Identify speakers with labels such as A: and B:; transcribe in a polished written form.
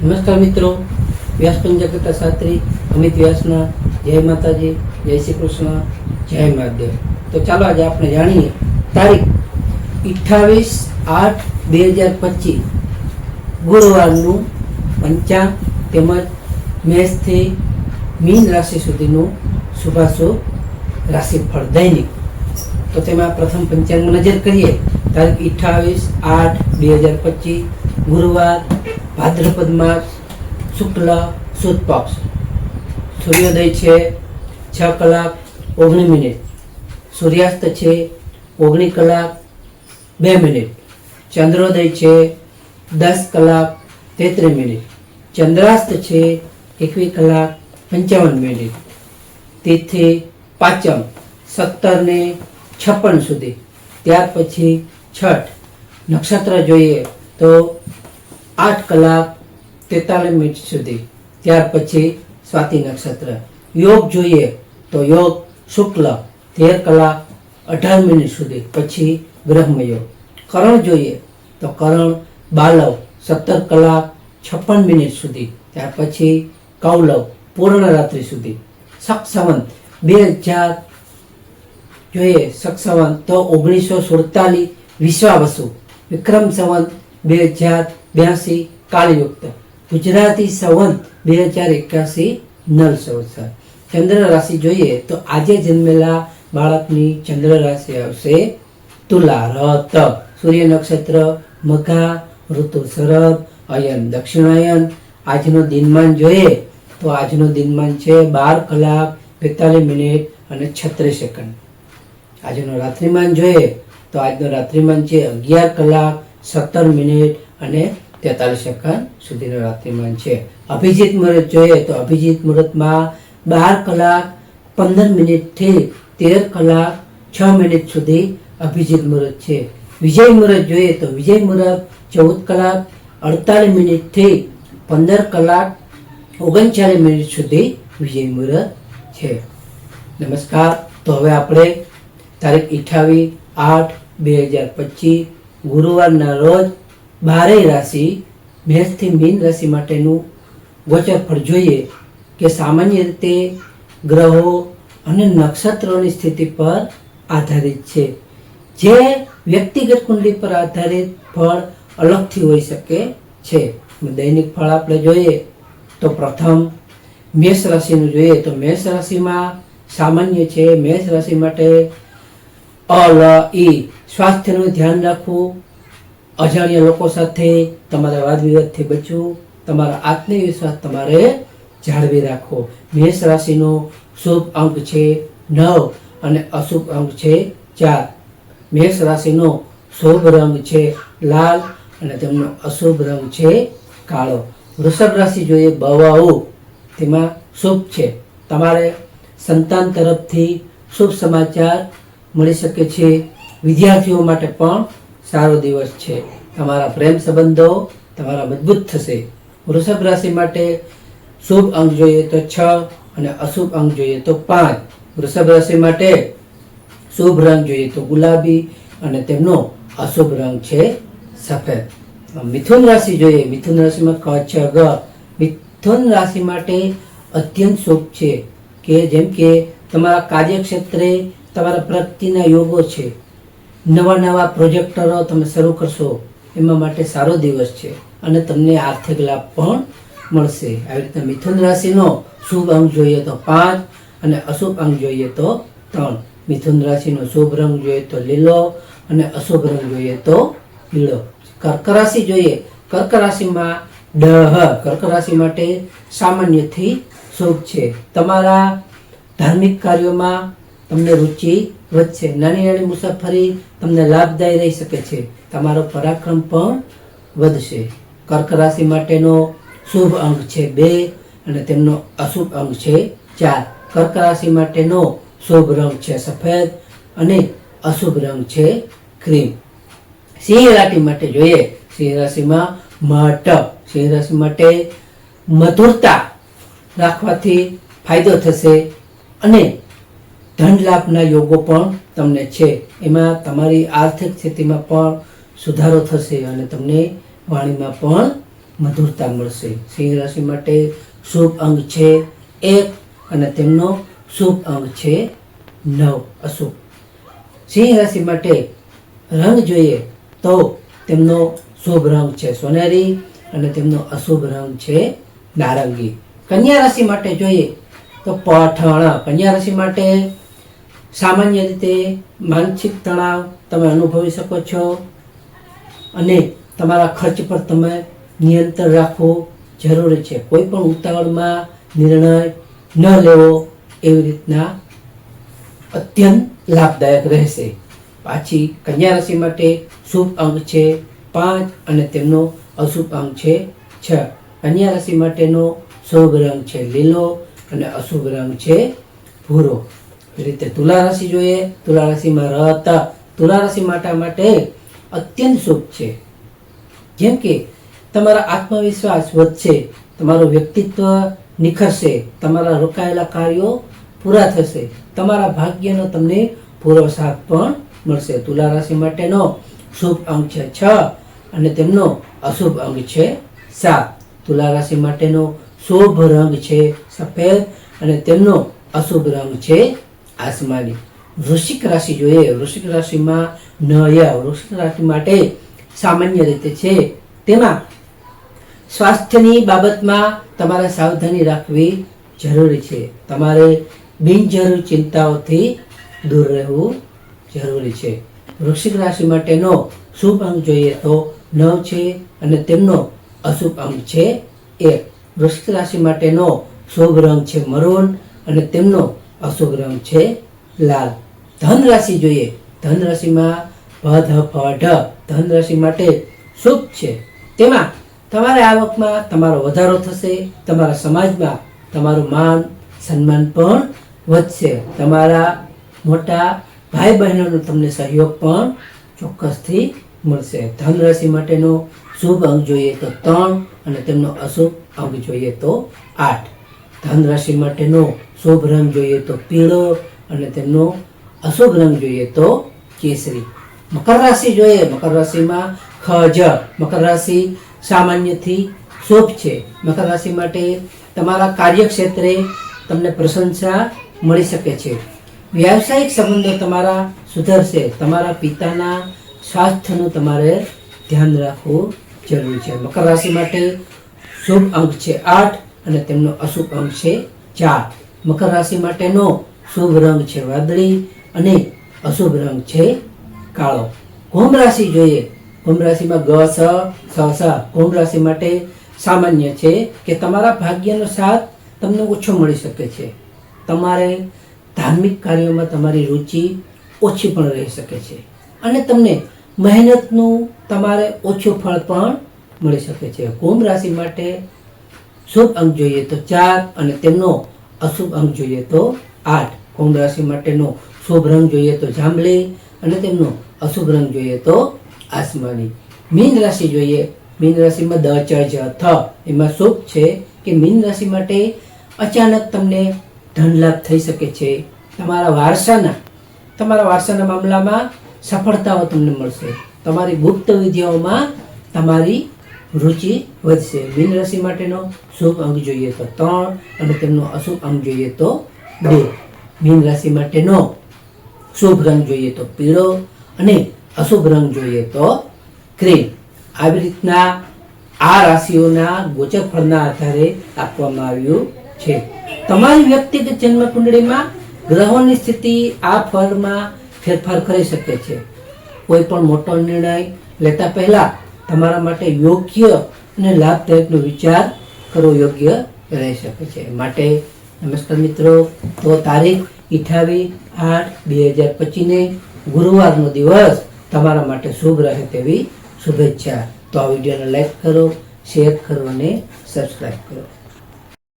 A: નમસ્કાર મિત્રો, વ્યાસ પંચકથા શાસ્ત્રી અમિત વ્યાસના જય માતાજી, જય શ્રી કૃષ્ણ, જય મહાદેવ। તો ચાલો આજે આપણે જાણીએ તારીખ 28/8/2025 ગુરુવારનું પંચાંગ તેમજ મેષથી મીન રાશિ સુધીનું શુભાશુભ રાશિફળ દૈનિક। તો તેમાં પ્રથમ પંચાંગમાં નજર કરીએ। તારીખ 28/8/2025 ગુરુવાર, ભાદ્રપદ માસ, શુક્લ સુદ પક્ષ। સૂર્યોદય છે 6:19, સૂર્યાસ્ત છે 19:02, ચંદ્રોદય છે 10:33, ચંદ્રાસ્ત છે 21:55, તિથિ પાંચમ 17:56 સુધી। ત્યાર પછી છઠ નક્ષત્ર જોઈએ તો 8:43 સુધી। ત્યાર પછી સ્વાતિ નક્ષત્ર। યોગ જોઈએ તો યોગ શુક્લ 13:18 સુધી, પછી બ્રહ્મયોગ। કરણ જોઈએ તો કરણ બાલવ 17:56 સુધી, ત્યાર પછી કૌલવ પૂર્ણ રાત્રિ સુધી। શક સંવંત 2000 જોઈએ, શક સંવંત તો 1947 વિશ્વાવસુ। વિક્રમ સંવંત 2082 કાળયુક્ત। ગુજરાતી સંવંત 2081 નવ સંવત્સર। ચંદ્ર રાશિ જોઈએ તો આજે જન્મેલા બાળકની ચંદ્ર રાશિ આવશે તુલા, રત, સૂર્ય નક્ષત્ર મઘા, ઋતુ શરદ, અયન દક્ષિણાયન। આજનો દિનમાન જોઈએ તો આજનો દિનમાન છે 12:42 આજનો રાત્રિમાન જોઈએ તો આજનો રાત્રિમાન છે 11:17 સુધીનો રાત્રિમાન છે। અભિજીત મુહૂર્ત જોઈએ તો અભિજીત મુહૂર્તમાં 12:15 થી 13:06 સુધી અભિજીત મુહૂર્ત છે। વિજય મુહૂર્ત જોઈએ તો વિજય મુહૂર્ત 14:48 થી 15:39 સુધી વિજય મુહૂર્ત છે। નમસ્કાર। તો હવે આપણે તારીખ 28/8/2025 ગુરુવારના રોજ 12 રાશિ મેષથી મીન રાશિ માટેનું ગોચર ફળ જોઈએ કે સામાન્ય રીતે ગ્રહો અને નક્ષત્રોની સ્થિતિ પર આધારિત છે। જે વ્યક્તિગત કુંડલી પર આધારિત ફળ અલગથી હોઈ શકે છે। દૈનિક ફળ આપણે જોઈએ તો પ્રથમ મેષ રાશિનું જોઈએ તો મેષ રાશિમાં સામાન્ય છે। મેષ રાશિ માટે સ્વાસ્થ્યનું ધ્યાન રાખવું, અજાણ્યા લોકો સાથે તમારા વાદ વિવાદથી બચવું, તમારા આત્મવિશ્વાસ તમારે જાળવી રાખવો। મેષ રાશિનો શુભ અંક છે 9 અને અશુભ અંક છે 4। મેષ રાશિનો શુભ રંગ છે લાલ અને તેમનો અશુભ રંગ છે કાળો। વૃષભ રાશિ જોઈએ બવાઓ, તેમાં શુભ છે। તમારે સંતાન તરફથી શુભ સમાચાર મળી શકે છે। વિદ્યાર્થીઓ માટે પણ સારો દિવસ છે। તમારા પ્રેમ સંબંધો તમારા મજબૂત થશે। વૃષભ રાશિ માટે શુભ અંક જોઈએ તો 6 અને અશુભ અંક જોઈએ તો 5। વૃષભ રાશિ માટે શુભ રંગ જોઈએ તો ગુલાબી અને તેમનો અશુભ રંગ છે સફેદ। મિથુન રાશિ જોઈએ, મિથુન રાશિમાં ક, છ, ગ। મિથુન રાશિ માટે અત્યંત શુભ છે કે જેમ કે તમારા કાર્યક્ષેત્રે તમારા પ્રગતિના યોગો છે। નવા નવા પ્રોજેક્ટરો તમે શરૂ કરશો એમાં માટે સારો દિવસ છે અને તમને આર્થિક લાભ પણ મળશે। આવી રીતે મિથુન રાશિનો શુભ અંક જોઈએ તો 5 અને અશુભ અંક જોઈએ તો 3। મિથુન રાશિનો શુભ રંગ જોઈએ તો લીલો અને અશુભ રંગ જોઈએ તો પીળો। કર્ક રાશિ જોઈએ, કર્ક રાશિમાં કર્ક રાશિ માટે સામાન્યથી શુભ છે। તમારા ધાર્મિક કાર્યોમાં તમને રુચિ વધશે। નાની નાની મુસાફરી તમને લાભદાયી રહી શકે છે। તમારો પરાક્રમ પણ વધશે। કર્ક રાશિ માટેનો શુભ અંક છે 2 અને તેમનો અશુભ અંક છે 4। કર્ક રાશિ માટેનો શુભ રંગ છે સફેદ અને અશુભ રંગ છે ક્રીમ। સિંહ રાશિ માટે જોઈએ, સિંહ રાશિમાં મઠ, સિંહ રાશિ માટે મધુરતા રાખવાથી ફાયદો થશે અને ધન લાભના યોગો પણ તમને છે। એમાં તમારી આર્થિક સ્થિતિમાં પણ સુધારો થશે અને તમને વાણીમાં પણ મધુરતા મળશે. સિંહ રાશિ માટે શુભ અંક છે 1 અને તેમનો શુભ અંક છે 9. અશુભ. સિંહ રાશિ માટે રંગ જોઈએ તો તેમનો શુભ રંગ છે સોનેરી અને તેમનો અશુભ રંગ છે નારંગી. કન્યા રાશિ માટે જોઈએ તો પઠાણ. કન્યા રાશિ માટે સામાન્ય રીતે માનસિક તણાવ તમે અનુભવી શકો છો અને તમારા ખર્ચ પર તમે નિયંત્રણ રાખવું જરૂરી છે. કોઈ પણ ઉતાવળમાં નિર્ણય ન લેવો એવી રીતના અત્યંત લાભદાયક રહેશે. પાછી કન્યા રાશિ માટે શુભ અંક છે 5 અને તેમનો અશુભ અંક છે 6. કન્યા રાશિ માટેનો શુભ રંગ છે લીલો અને અશુભ રંગ છે ભૂરો. એ રીતે તુલા રાશિ જોઈએ. તુલા રાશિમાં રહેતા તુલા રાશિ માટે અત્યંત શુભ છે. જેમ કે તમારા આત્મવિશ્વાસ વધશે, તમારું વ્યક્તિત્વ નિખરશે, તમારા રોકાયેલા કાર્યો પૂરા થશે, તમારા ભાગ્યનો તમને પૂરો સાથ પણ મળશે. તુલા રાશિ માટેનો શુભ અંક છે 6 અને તેમનો અશુભ અંક છે 7. તુલા રાશિ માટેનો શુભ રંગ છે સફેદ અને તેમનો અશુભ રંગ છે આસમાની. વૃશ્ચિક રાશિ જોઈએ. વૃશ્ચિક રાશિમાં વૃશ્ચિક રાશિ માટે સામાન્ય રીતે છે તેમાં સ્વાસ્થ્યની બાબતમાં તમારે સાવધાની રાખવી જરૂરી છે. તમારે બિનજરૂરી ચિંતાઓથી દૂર રહેવું જરૂરી છે. વૃશ્ચિક રાશિ માટેનો શુભ અંક જોઈએ તો 9 છે અને તેમનો અશુભ અંક છે 1. વૃશ્ચિક રાશિ માટેનો શુભ રંગ છે મરૂન અને તેમનો અશુભ રંગ છે લાલ. ધન રાશિ જોઈએ. ધન રાશિમાં ધન રાશિ માટે શુભ છે. તેમાં તમારી આવકમાં તમારો વધારો થશે, તમારા સમાજમાં તમારું માન સન્માન પણ વધશે, તમારા મોટા ભાઈ બહેનોનો તમને સહયોગ પણ ચોક્કસથી મળશે. ધન રાશિ માટેનો શુભ અંક જોઈએ તો 3 અને તેમનો અશુભ અંક જોઈએ તો 8. ધન રાશિ માટેનો શુભ રંગ જોઈએ તો પીળો અને તેમનો અશુભ રંગ જોઈએ તો કેસરી. મકર રાશિ જોઈએ. મકર રાશિમાં મકર રાશિ સામાન્યથી શુભ છે. મકર રાશિ માટે તમારા કાર્યક્ષેત્રે તમને પ્રશંસા મળી શકે છે. વ્યાવસાયિક સંબંધો તમારા સુધરશે. તમારા પિતાના સ્વાસ્થ્યનું તમારે ધ્યાન રાખવું જરૂરી છે. મકર રાશિ માટે શુભ અંક છે 8 અને તેમનો અશુભ અંક છે 4. મકર રાશિ માટેનો શુભ રંગ છે વાદળી અને અશુભ રંગ છે કાળો. કુંભ રાશિ જોઈએ. કુંભ રાશિમાં કુંભ રાશિ માટે સામાન્ય છે કે તમારા ભાગ્યનો સાથ તમને ઓછો મળી શકે છે. તમારે ધાર્મિક કાર્યોમાં તમારી રુચિ ઓછી પણ રહી શકે છે અને તમને મહેનતનું તમારે ઓછું ફળ પણ મળી શકે છે. કુંભ રાશિ માટે શુભ અંક જોઈએ તો 4 અને તેમનો અશુભ અંક જોઈએ તો 8. કુંભ રાશિ માટેનો શુભ રંગ જોઈએ તો જાંબલી અને તેમનો અશુભ રંગ જોઈએ તો આસમાની. મીન રાશિ જોઈએ. મીન રાશિમાં એમાં શુભ છે કે મીન રાશિ માટે અચાનક તમને ધન લાભ થઈ શકે છે. તમારા વારસાના મામલામાં સફળતાઓ તમને મળશે. તમારી ગુપ્ત વિદ્યાઓમાં તમારી રુચિ વધશે. મીન રાશિ માટેનો શુભ અંક જોઈએ તો 3 અને તેમનો અશુભ અંક જોઈએ તો 2. મીન રાશિ માટેનો શુભ રંગ જોઈએ તો પીળો અને અશુભ રંગ જોઈએ તો ક્રીમ. આવી રીતના આ રાશિઓના ગોચર ફળના આધારે આપવામાં આવ્યું છે. તમારી વ્યક્તિગત જન્મ કુંડળીમાં ગ્રહોની સ્થિતિ આ ફળમાં ફેરફાર કરી શકે છે. કોઈ પણ મોટો નિર્ણય લેતા પહેલા તમારા માટે યોગ્ય અને લાભદાયકનો વિચાર કરવો યોગ્ય રહી શકે છે. માટે નમસ્કાર મિત્રો, તો તારીખ 28/8/2025 ગુરુવારનો દિવસ તમારા માટે શુભ રહે તેવી શુભેચ્છા. તો આ વિડીયોને લાઈક કરો, શેર કરો અને સબસ્ક્રાઈબ કરો.